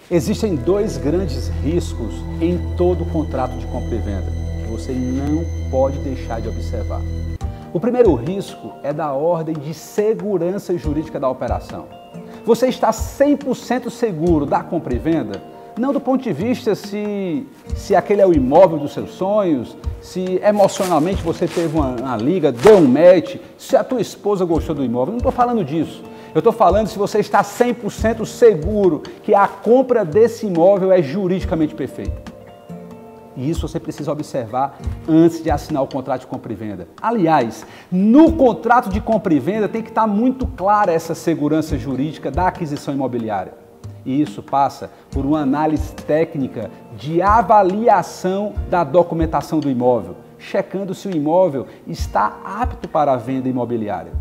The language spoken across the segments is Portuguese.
Existem dois grandes riscos em todo contrato de compra e venda que você não pode deixar de observar. O primeiro risco é da ordem de segurança jurídica da operação. Você está 100% seguro da compra e venda? Não do ponto de vista se aquele é o imóvel dos seus sonhos, se emocionalmente você teve uma liga, deu um match, se a tua esposa gostou do imóvel. Não estou falando disso. Eu estou falando se você está 100% seguro que a compra desse imóvel é juridicamente perfeita. E isso você precisa observar antes de assinar o contrato de compra e venda. Aliás, no contrato de compra e venda tem que estar muito clara essa segurança jurídica da aquisição imobiliária. E isso passa por uma análise técnica de avaliação da documentação do imóvel, checando se o imóvel está apto para a venda imobiliária.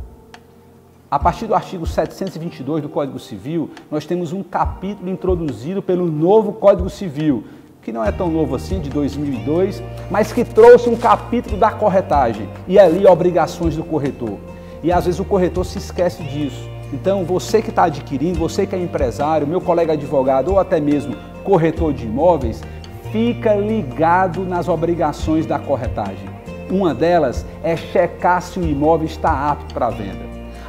A partir do artigo 722 do Código Civil, nós temos um capítulo introduzido pelo novo Código Civil, que não é tão novo assim, de 2002, mas que trouxe um capítulo da corretagem e ali obrigações do corretor. E às vezes o corretor se esquece disso. Então você que está adquirindo, você que é empresário, meu colega advogado ou até mesmo corretor de imóveis, fica ligado nas obrigações da corretagem. Uma delas é checar se o imóvel está apto para venda.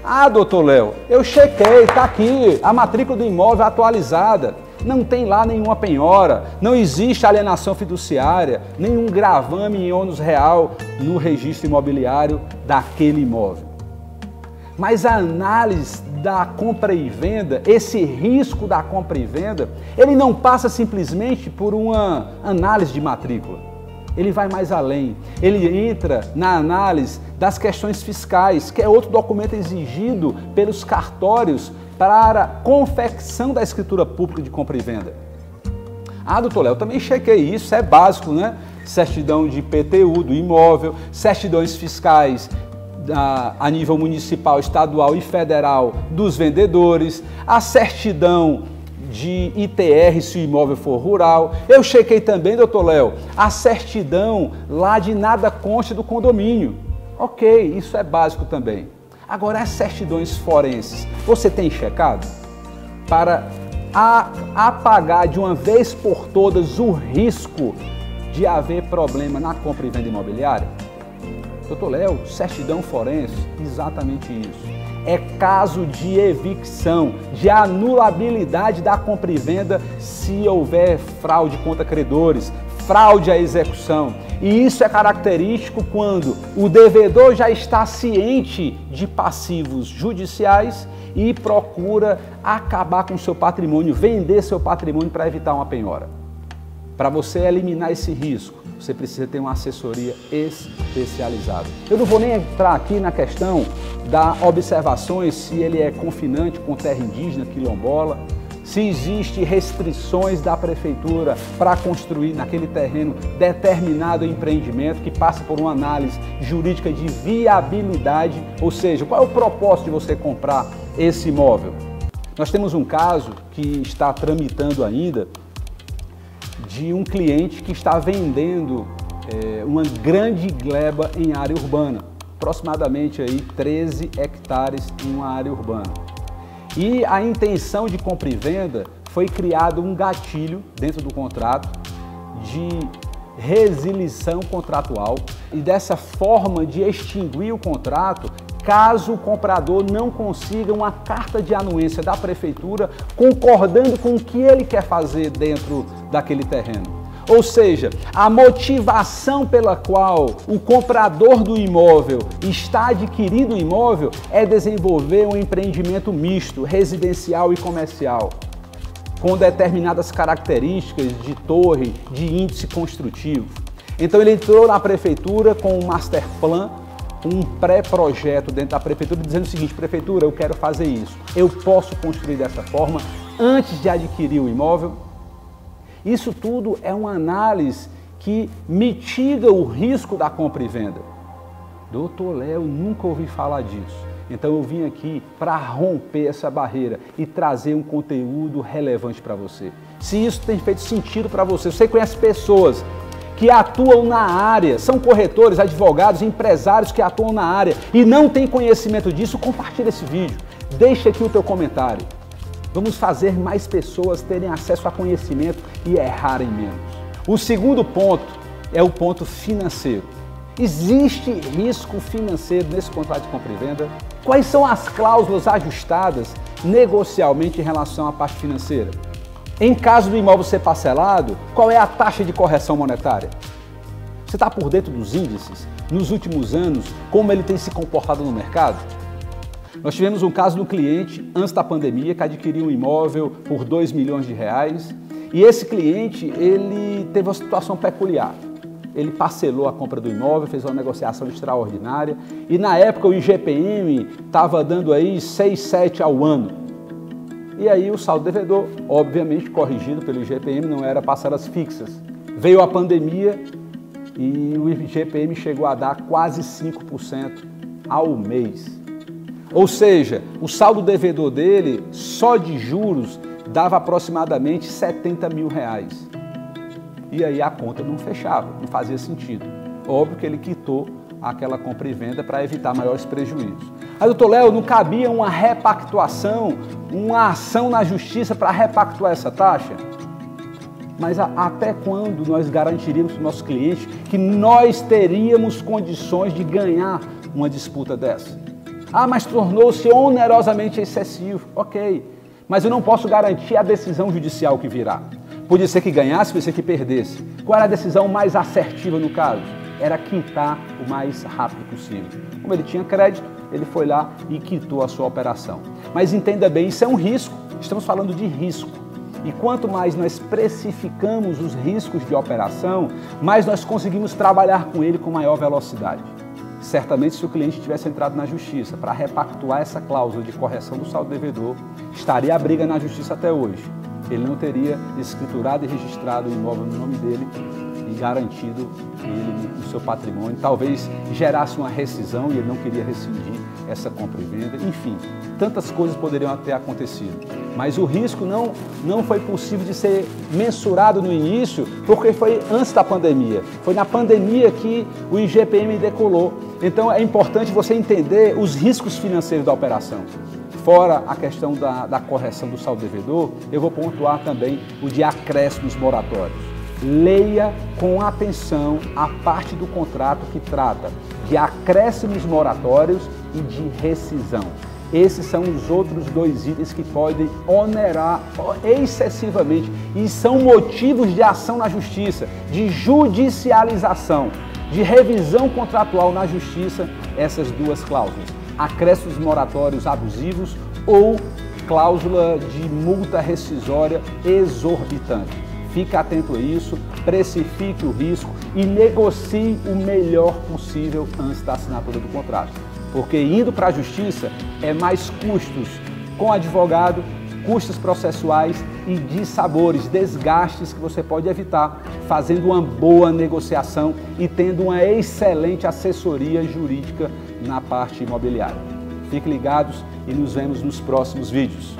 Ah, doutor Léo, eu chequei, está aqui, a matrícula do imóvel atualizada. Não tem lá nenhuma penhora, não existe alienação fiduciária, nenhum gravame em ônus real no registro imobiliário daquele imóvel. Mas a análise da compra e venda, esse risco da compra e venda, ele não passa simplesmente por uma análise de matrícula. Ele vai mais além, ele entra na análise das questões fiscais, que é outro documento exigido pelos cartórios para a confecção da escritura pública de compra e venda. Ah, doutor Léo, eu também chequei isso, é básico, né? Certidão de IPTU do imóvel, certidões fiscais a nível municipal, estadual e federal dos vendedores, a certidão de ITR se o imóvel for rural. Eu chequei também, doutor Léo, a certidão lá de nada consta do condomínio. Ok, isso é básico também. Agora, as certidões forenses, você tem checado? Para apagar de uma vez por todas o risco de haver problema na compra e venda imobiliária? Doutor Léo, certidão forense, exatamente isso. É caso de evicção, de anulabilidade da compra e venda se houver fraude contra credores, fraude à execução. E isso é característico quando o devedor já está ciente de passivos judiciais e procura acabar com seu patrimônio, vender seu patrimônio para evitar uma penhora. Para você eliminar esse risco, você precisa ter uma assessoria especializada. Eu não vou nem entrar aqui na questão da observações se ele é confinante com terra indígena, quilombola, se existem restrições da prefeitura para construir naquele terreno determinado empreendimento que passa por uma análise jurídica de viabilidade, ou seja, qual é o propósito de você comprar esse imóvel? Nós temos um caso que está tramitando ainda de um cliente que está vendendo uma grande gleba em área urbana, aproximadamente aí 13 hectares em uma área urbana. E a intenção de compra e venda foi criado um gatilho dentro do contrato de resilição contratual e dessa forma de extinguir o contrato caso o comprador não consiga uma carta de anuência da prefeitura concordando com o que ele quer fazer dentro daquele terreno. Ou seja, a motivação pela qual o comprador do imóvel está adquirindo o imóvel é desenvolver um empreendimento misto, residencial e comercial, com determinadas características de torre, de índice construtivo. Então ele entrou na prefeitura com um master plan, um pré-projeto dentro da prefeitura, dizendo o seguinte: prefeitura, eu quero fazer isso, eu posso construir dessa forma antes de adquirir o imóvel? Isso tudo é uma análise que mitiga o risco da compra e venda. Doutor Léo, nunca ouvi falar disso. Então eu vim aqui para romper essa barreira e trazer um conteúdo relevante para você. Se isso tem feito sentido para você, você conhece pessoas que atuam na área, são corretores, advogados, empresários que atuam na área e não têm conhecimento disso, compartilha esse vídeo. Deixa aqui o teu comentário. Vamos fazer mais pessoas terem acesso a conhecimento e errarem menos. O segundo ponto é o ponto financeiro. Existe risco financeiro nesse contrato de compra e venda? Quais são as cláusulas ajustadas negocialmente em relação à parte financeira? Em caso do imóvel ser parcelado, qual é a taxa de correção monetária? Você está por dentro dos índices? Nos últimos anos, como ele tem se comportado no mercado? Nós tivemos um caso de um cliente, antes da pandemia, que adquiriu um imóvel por R$2 milhões e esse cliente ele teve uma situação peculiar. Ele parcelou a compra do imóvel, fez uma negociação extraordinária e na época o IGPM estava dando aí 6, 7 ao ano. E aí o saldo devedor, obviamente corrigido pelo IGPM, não era parcelas fixas. Veio a pandemia e o IGPM chegou a dar quase 5% ao mês. Ou seja, o saldo devedor dele, só de juros, dava aproximadamente R$70 mil. E aí a conta não fechava, não fazia sentido. Óbvio que ele quitou aquela compra e venda para evitar maiores prejuízos. Aí, doutor Léo, não cabia uma repactuação, uma ação na justiça para repactuar essa taxa? Mas até quando nós garantiríamos para o nosso cliente que nós teríamos condições de ganhar uma disputa dessa? Ah, mas tornou-se onerosamente excessivo. Ok, mas eu não posso garantir a decisão judicial que virá. Podia ser que ganhasse, podia ser que perdesse. Qual era a decisão mais assertiva no caso? Era quitar o mais rápido possível. Como ele tinha crédito, ele foi lá e quitou a sua operação. Mas entenda bem, isso é um risco. Estamos falando de risco. E quanto mais nós precificamos os riscos de operação, mais nós conseguimos trabalhar com ele com maior velocidade. Certamente, se o cliente tivesse entrado na justiça para repactuar essa cláusula de correção do saldo devedor, estaria a briga na justiça até hoje. Ele não teria escriturado e registrado o imóvel no nome dele e garantido ele o seu patrimônio. Talvez gerasse uma rescisão e ele não queria rescindir essa compra e venda. Enfim, tantas coisas poderiam ter acontecido. Mas o risco não foi possível de ser mensurado no início porque foi antes da pandemia. Foi na pandemia que o IGPM decolou. Então é importante você entender os riscos financeiros da operação. Fora a questão da correção do saldo devedor, eu vou pontuar também o de acréscimos moratórios. Leia com atenção a parte do contrato que trata de acréscimos moratórios e de rescisão. Esses são os outros dois itens que podem onerar excessivamente e são motivos de ação na justiça, de judicialização, de revisão contratual na justiça, essas duas cláusulas. Acréscimos moratórios abusivos ou cláusula de multa rescisória exorbitante. Fique atento a isso, precifique o risco e negocie o melhor possível antes da assinatura do contrato. Porque indo para a justiça é mais custos com advogado, custos processuais e dissabores, desgastes que você pode evitar fazendo uma boa negociação e tendo uma excelente assessoria jurídica na parte imobiliária. Fiquem ligados e nos vemos nos próximos vídeos.